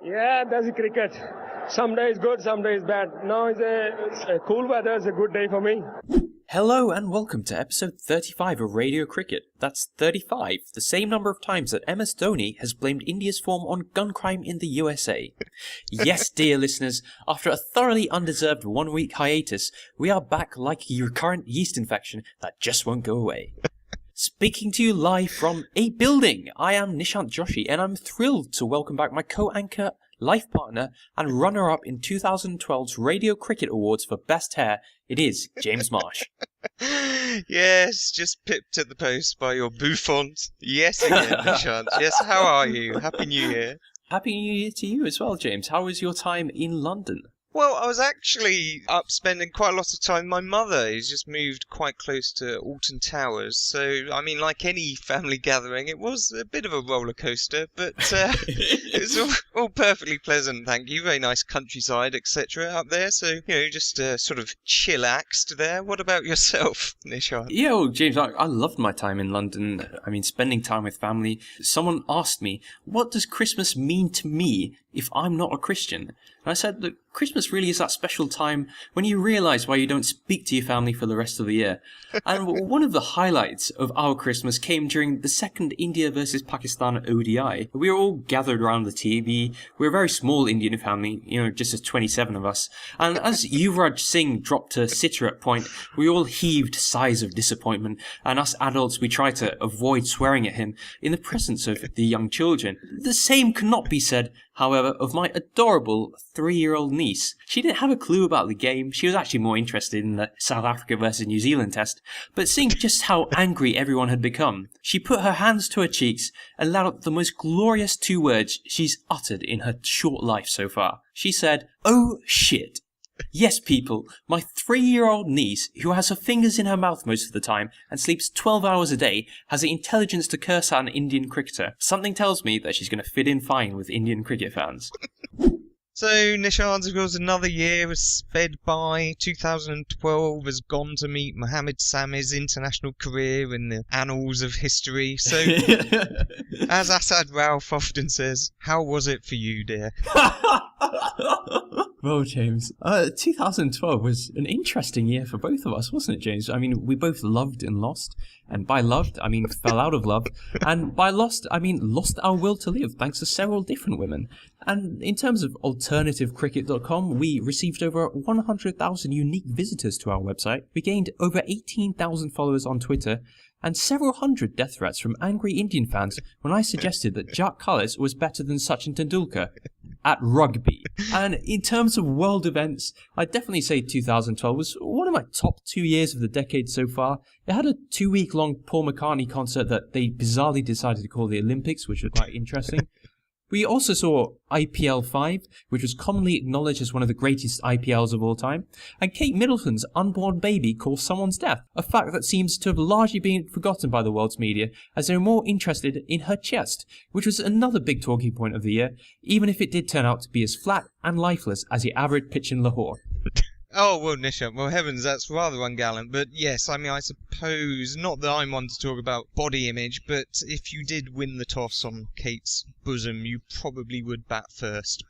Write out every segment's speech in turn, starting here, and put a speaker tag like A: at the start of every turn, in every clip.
A: Yeah, that's cricket. Some days good, some days bad. Now it's a cool weather. It's a good day for me.
B: Hello and welcome to episode 35 of Radio Cricket. That's 35, the same number of times that MS Dhoni has blamed India's form on gun crime in the USA. Yes, dear listeners, after a thoroughly undeserved 1 week hiatus, we are back like a recurrent yeast infection that just won't go away. Speaking to you live from a building, I am Nishant Joshi and I'm thrilled to welcome back my co-anchor, life partner and runner-up in 2012's Radio Cricket Awards for Best Hair. It is James Marsh.
C: Yes, just pipped at the post by your bouffant. Yes again, Nishant. Yes, how are you? Happy New Year.
B: Happy New Year to you as well, James. How was your time in London?
C: Well, I was actually up spending quite a lot of time with my mother, who's just moved quite close to Alton Towers. So, I mean, like any family gathering, it was a bit of a roller coaster, but it was all perfectly pleasant, thank you. Very nice countryside, etc. up there. So, just sort of chillaxed there. What about yourself, Nishant?
B: Yeah, well, James, I loved my time in London. I mean, spending time with family. Someone asked me, what does Christmas mean to me if I'm not a Christian? And I said, look, Christmas really is that special time when you realise why you don't speak to your family for the rest of the year. And one of the highlights of our Christmas came during the second India versus Pakistan ODI. We were all gathered around the TV. We're a very small Indian family, just as 27 of us. And as Yuvraj Singh dropped a sitter at point, we all heaved sighs of disappointment. And us adults, we tried to avoid swearing at him in the presence of the young children. The same cannot be said, however, of my adorable 3-year-old niece. She didn't have a clue about the game. She was actually more interested in the South Africa versus New Zealand test. But seeing just how angry everyone had become, she put her hands to her cheeks and let out the most glorious 2 words she's uttered in her short life so far. She said, "Oh shit." Yes, people, my 3-year-old niece, who has her fingers in her mouth most of the time and sleeps 12 hours a day, has the intelligence to curse at an Indian cricketer. Something tells me that she's going to fit in fine with Indian cricket fans.
C: So, Nishant, of course, another year has sped by. 2012 has gone to meet Mohammed Sami's international career in the annals of history. So, as Asad Ralph often says, how was it for you, dear?
B: Well, James, 2012 was an interesting year for both of us, wasn't it, James? I mean, we both loved and lost. And by loved, I mean fell out of love. And by lost, I mean lost our will to live, thanks to several different women. And in terms of alternativecricket.com, we received over 100,000 unique visitors to our website. We gained over 18,000 followers on Twitter. And several hundred death threats from angry Indian fans when I suggested that Jack Cullis was better than Sachin Tendulkar at rugby. And in terms of world events, I'd definitely say 2012 was one of my top 2 years of the decade so far. It had a 2-week-long Paul McCartney concert that they bizarrely decided to call the Olympics, which was quite interesting. We also saw IPL 5, which was commonly acknowledged as one of the greatest IPLs of all time, and Kate Middleton's unborn baby caused someone's death, a fact that seems to have largely been forgotten by the world's media, as they were more interested in her chest, which was another big talking point of the year, even if it did turn out to be as flat and lifeless as the average pitch in Lahore.
C: Oh, well, Nishant, well, heavens, that's rather ungallant. But yes, I mean, I suppose, not that I'm one to talk about body image, but if you did win the toss on Kate's bosom, you probably would bat first.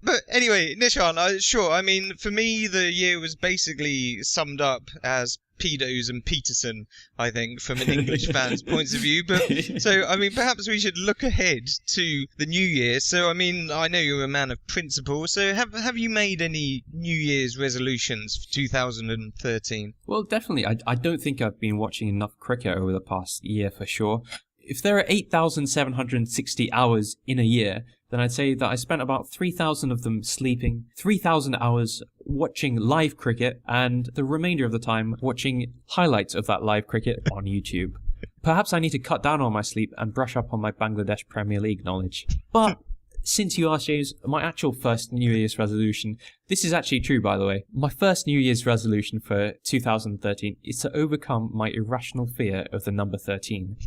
C: But anyway, Nishant, sure, I mean, for me, the year was basically summed up as pedos and Peterson, I think, from an English fan's point of view. But so, I mean, perhaps we should look ahead to the new year. So, I mean, I know you're a man of principle. So, have you made any New Year's resolutions for 2013?
B: Well, definitely. I don't think I've been watching enough cricket over the past year for sure. If there are 8,760 hours in a year, then I'd say that I spent about 3,000 of them sleeping, 3,000 hours watching live cricket, and the remainder of the time watching highlights of that live cricket on YouTube. Perhaps I need to cut down on my sleep and brush up on my Bangladesh Premier League knowledge. But since you asked, James, my actual first New Year's resolution, this is actually true, by the way. My first New Year's resolution for 2013 is to overcome my irrational fear of the number 13.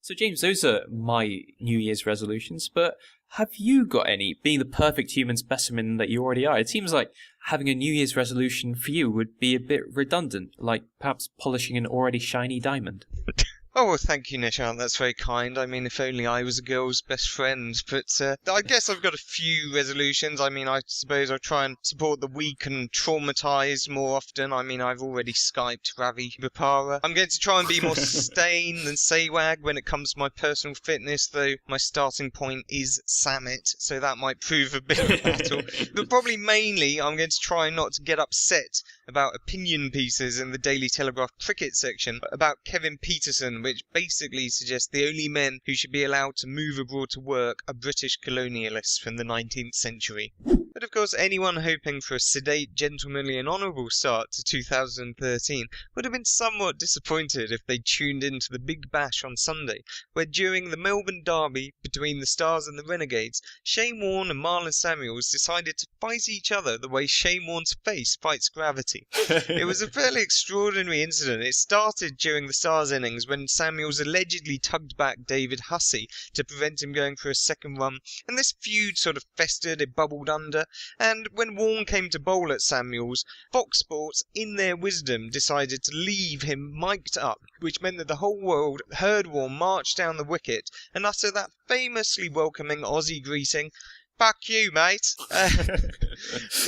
B: So, James, those are my New Year's resolutions, but have you got any, being the perfect human specimen that you already are? It seems like having a New Year's resolution for you would be a bit redundant, like perhaps polishing an already shiny diamond.
C: Oh, well, thank you, Nishant. That's very kind. I mean, if only I was a girl's best friend. But I guess I've got a few resolutions. I mean, I suppose I'll try and support the weak and traumatised more often. I mean, I've already Skyped Ravi Bapara. I'm going to try and be more sustain than Saywag when it comes to my personal fitness, though my starting point is Samet, so that might prove a bit of a battle. But probably mainly, I'm going to try not to get upset about opinion pieces in the Daily Telegraph cricket section about Kevin Peterson, which basically suggests the only men who should be allowed to move abroad to work are British colonialists from the 19th century. But of course, anyone hoping for a sedate, gentlemanly and honourable start to 2013 would have been somewhat disappointed if they tuned into the Big Bash on Sunday, where during the Melbourne derby between the Stars and the Renegades, Shane Warne and Marlon Samuels decided to fight each other the way Shane Warne's face fights gravity. It was a fairly extraordinary incident. It started during the Stars innings when Samuels allegedly tugged back David Hussey to prevent him going for a second run, and this feud sort of festered, it bubbled under, and when Warne came to bowl at Samuels, Fox Sports, in their wisdom, decided to leave him mic'd up, which meant that the whole world heard Warne march down the wicket and utter that famously welcoming Aussie greeting, "Fuck you, mate."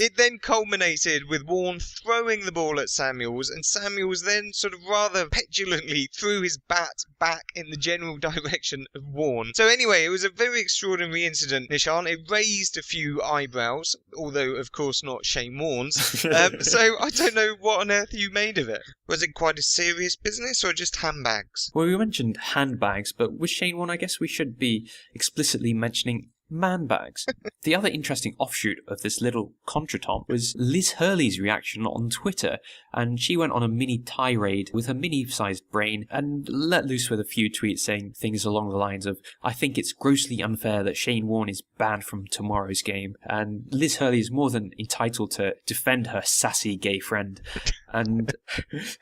C: It then culminated with Warne throwing the ball at Samuels, and Samuels then sort of rather petulantly threw his bat back in the general direction of Warne. So anyway, it was a very extraordinary incident, Nishant. It raised a few eyebrows, although of course not Shane Warne's. So I don't know what on earth you made of it. Was it quite a serious business or just handbags?
B: Well, we mentioned handbags, but with Shane Warne, I guess we should be explicitly mentioning man bags. The other interesting offshoot of this little contretemps was Liz Hurley's reaction on Twitter, and she went on a mini tirade with her mini-sized brain and let loose with a few tweets saying things along the lines of, "I think it's grossly unfair that Shane Warne is banned from tomorrow's game," and Liz Hurley is more than entitled to defend her sassy gay friend. And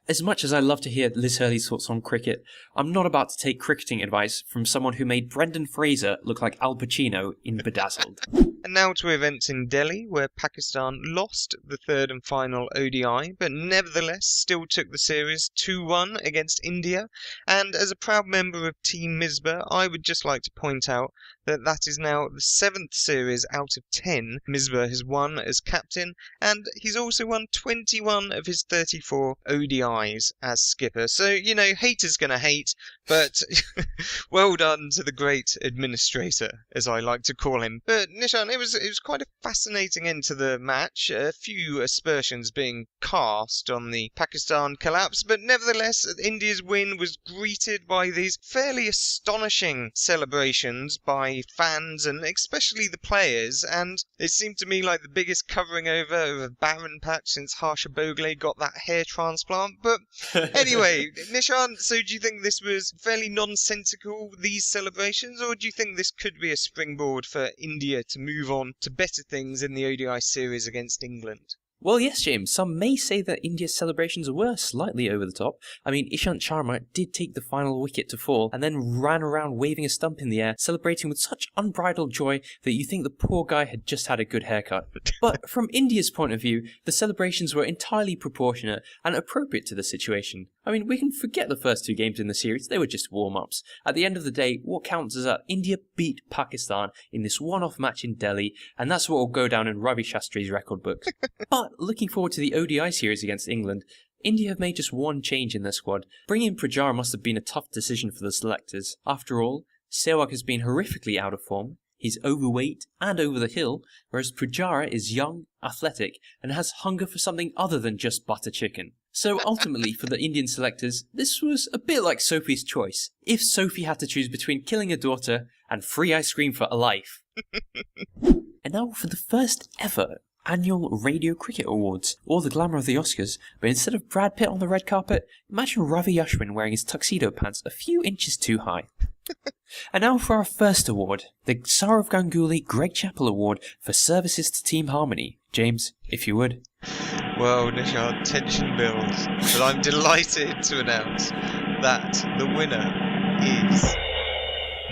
B: as much as I love to hear Liz Hurley's thoughts on cricket, I'm not about to take cricketing advice from someone who made Brendan Fraser look like Al Pacino in Bedazzled.
C: And now to events in Delhi, where Pakistan lost the third and final ODI, but nevertheless still took the series 2-1 against India. And as a proud member of Team Misbah, I would just like to point out that is now the 7th series out of 10 Misbah has won as captain, and he's also won 21 of his 34 ODIs as skipper. So, you know, haters gonna hate, but well done to the great administrator, as I like to call him. But Nishan, it was quite a fascinating end to the match, a few aspersions being cast on the Pakistan collapse, but nevertheless India's win was greeted by these fairly astonishing celebrations by fans and especially the players, and it seemed to me like the biggest covering over of a barren patch since Harsha Bhogle got that hair transplant. But anyway, Nishan, so do you think this was fairly nonsensical, these celebrations, or do you think this could be a springboard for India to move on to better things in the ODI series against England?
B: Well, yes, James, some may say that India's celebrations were slightly over the top. I mean, Ishant Sharma did take the final wicket to fall and then ran around waving a stump in the air, celebrating with such unbridled joy that you think the poor guy had just had a good haircut. But from India's point of view, the celebrations were entirely proportionate and appropriate to the situation. I mean, we can forget the first two games in the series, they were just warm-ups. At the end of the day, what counts is that India beat Pakistan in this one-off match in Delhi, and that's what will go down in Ravi Shastri's record books. But looking forward to the ODI series against England, India have made just one change in their squad. Bringing in Pujara must have been a tough decision for the selectors. After all, Sehwag has been horrifically out of form. He's overweight and over the hill, whereas Pujara is young, athletic, and has hunger for something other than just butter chicken. So ultimately, for the Indian selectors, this was a bit like Sophie's choice. If Sophie had to choose between killing a daughter and free ice cream for a life. And now for the first ever annual Radio Cricket Awards, or the glamour of the Oscars, but instead of Brad Pitt on the red carpet, imagine Ravi Ashwin wearing his tuxedo pants a few inches too high. And now for our first award, the Saurav Ganguly Greg Chappell Award for services to Team Harmony. James, if you would.
C: Well, Nishant, tension builds, but I'm delighted to announce that the winner is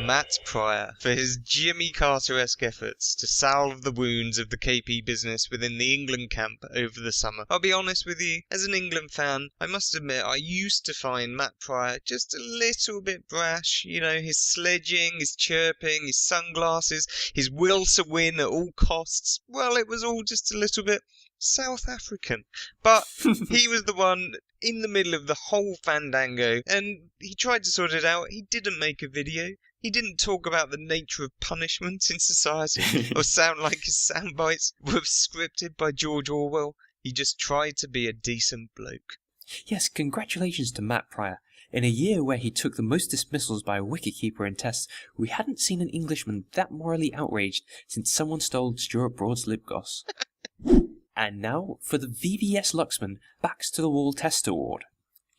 C: Matt Pryor for his Jimmy Carter-esque efforts to salve the wounds of the KP business within the England camp over the summer. I'll be honest with you, as an England fan, I must admit I used to find Matt Pryor just a little bit brash. You know, his sledging, his chirping, his sunglasses, his will to win at all costs. Well, it was all just a little bit South African. But he was the one in the middle of the whole fandango, and he tried to sort it out. He didn't make a video. He didn't talk about the nature of punishment in society or sound like his sound bites were scripted by George Orwell. He just tried to be a decent bloke.
B: Yes, congratulations to Matt Pryor. In a year where he took the most dismissals by a wicketkeeper in tests, we hadn't seen an Englishman that morally outraged since someone stole Stuart Broad's lip gloss. And now for the VVS Luxman Backs to the Wall Test Award.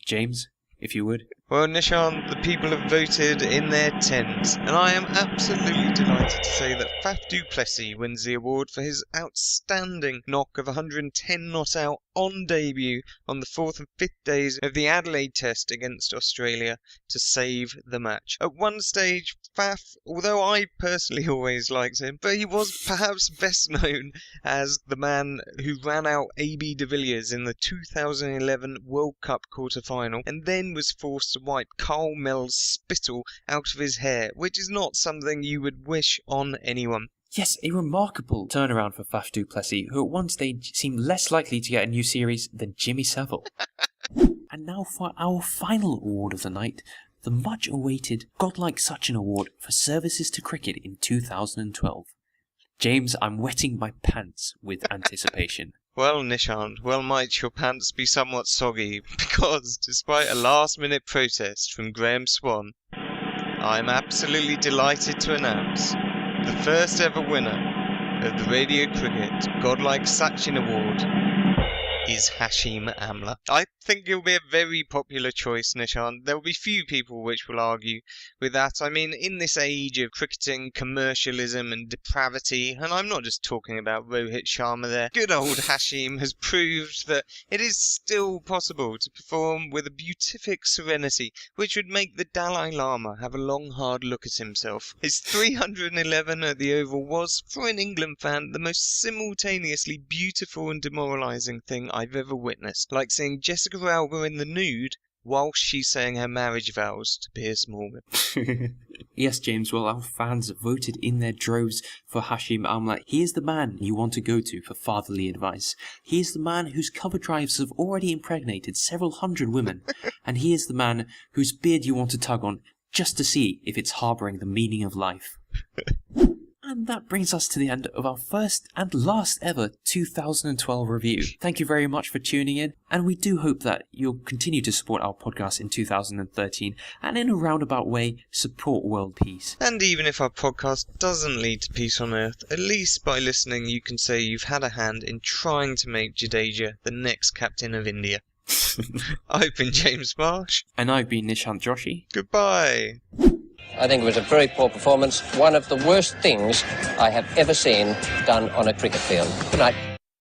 B: James, if you would.
C: Well, Nishant, the people have voted in their tent, and I am absolutely delighted to say that Faf du Plessis wins the award for his outstanding knock of 110 not out on debut on the 4th and 5th days of the Adelaide Test against Australia to save the match. At one stage, Faf, although I personally always liked him, but he was perhaps best known as the man who ran out AB de Villiers in the 2011 World Cup quarter-final and then was forced to wipe Carl Mell's spittle out of his hair, which is not something you would wish on anyone.
B: Yes, a remarkable turnaround for Faf du Plessis, who at one stage seemed less likely to get a new series than Jimmy Savile. And now for our final award of the night, the much-awaited Godlike Sachin Award for services to cricket in 2012. James, I'm wetting my pants with anticipation.
C: Well, Nishant, well might your pants be somewhat soggy, because despite a last-minute protest from Graham Swan, I'm absolutely delighted to announce the first ever winner of the Radio Cricket Godlike Sachin Award is Hashim Amla. I think he'll be a very popular choice, Nishant. There will be few people which will argue with that. I mean, in this age of cricketing, commercialism and depravity, and I'm not just talking about Rohit Sharma there, good old Hashim has proved that it is still possible to perform with a beatific serenity which would make the Dalai Lama have a long hard look at himself. His 311 at the Oval was, for an England fan, the most simultaneously beautiful and demoralising thing I've ever witnessed, like seeing Jessica Alba in the nude whilst she's saying her marriage vows to Piers Morgan.
B: Yes, James, well, our fans voted in their droves for Hashim Amla. He is the man you want to go to for fatherly advice. He is the man whose cover drives have already impregnated several hundred women. And he is the man whose beard you want to tug on just to see if it's harbouring the meaning of life. And that brings us to the end of our first and last ever 2012 review. Thank you very much for tuning in, and we do hope that you'll continue to support our podcast in 2013, and in a roundabout way, support world peace.
C: And even if our podcast doesn't lead to peace on Earth, at least by listening you can say you've had a hand in trying to make Jadeja the next captain of India. I've been James Marsh.
B: And I've been Nishant Joshi.
C: Goodbye.
D: I think it was a very poor performance. One of the worst things I have ever seen done on a cricket field. Good night.